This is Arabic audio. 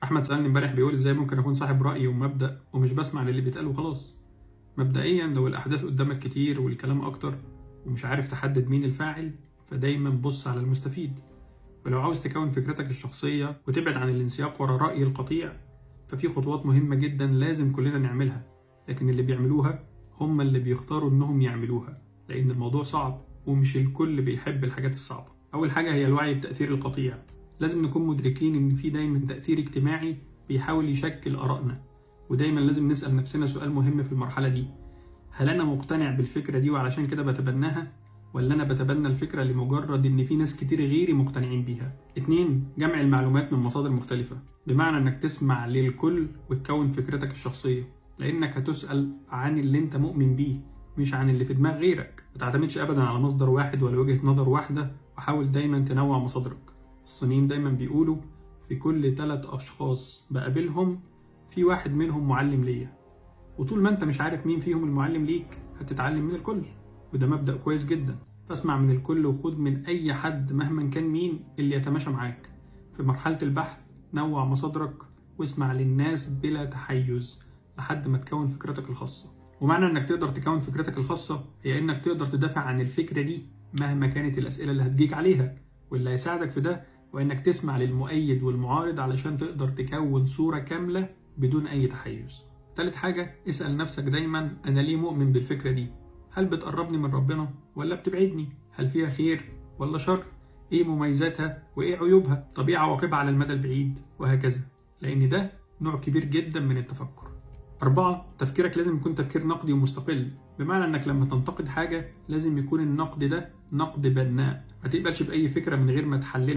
احمد سالني امبارح بيقول ازاي ممكن اكون صاحب راي ومبدا ومش بسمع للي بيتقال وخلاص. مبدئيا لو الاحداث قدامك كتير والكلام اكتر ومش عارف تحدد مين الفاعل، فدايما بص على المستفيد. ولو عاوز تكون فكرتك الشخصيه وتبعد عن الانسياق ورا راي القطيع، ففي خطوات مهمه جدا لازم كلنا نعملها، لكن اللي بيعملوها هم اللي بيختاروا انهم يعملوها، لان الموضوع صعب ومش الكل بيحب الحاجات الصعبه. اول حاجه هي الوعي بتاثير القطيع. لازم نكون مدركين ان في دايما تاثير اجتماعي بيحاول يشكل ارائنا، ودايما لازم نسال نفسنا سؤال مهم في المرحله دي: هل انا مقتنع بالفكره دي وعلشان كده بتبناها، ولا انا بتبنى الفكره لمجرد ان في ناس كتير غيري مقتنعين بيها؟ 2. جمع المعلومات من مصادر مختلفه، بمعنى انك تسمع للكل وتكون فكرتك الشخصيه، لانك هتسال عن اللي انت مؤمن بيه مش عن اللي في دماغ غيرك. ما تعتمدش ابدا على مصدر واحد ولا وجهه نظر واحده، وحاول دايما تنوع مصادرك. الصينيين دايما بيقولوا في كل 3 أشخاص بقابلهم في واحد منهم معلم ليا، وطول ما انت مش عارف مين فيهم المعلم ليك هتتعلم من الكل، وده مبدأ كويس جدا. فاسمع من الكل وخد من أي حد مهما كان مين اللي يتماشى معاك. في مرحلة البحث نوع مصادرك واسمع للناس بلا تحيز لحد ما تكون فكرتك الخاصة. ومعنى انك تقدر تكون فكرتك الخاصة هي انك تقدر تدافع عن الفكرة دي مهما كانت الأسئلة اللي هتجيك عليها، واللي هيساعدك في ده وإنك تسمع للمؤيد والمعارض علشان تقدر تكون صورة كاملة بدون أي تحيز. تالت حاجة، اسأل نفسك دايما: أنا ليه مؤمن بالفكرة دي؟ هل بتقربني من ربنا ولا بتبعدني؟ هل فيها خير ولا شر؟ إيه مميزاتها وإيه عيوبها؟ طب إيه عواقبها على المدى البعيد؟ وهكذا، لأن ده نوع كبير جدا من التفكر. 4. تفكيرك لازم يكون تفكير نقدي ومستقل، بمعنى انك لما تنتقد حاجة لازم يكون النقد ده نقد بناء، ما تقبلش بأي فكرة من غير ما تحللها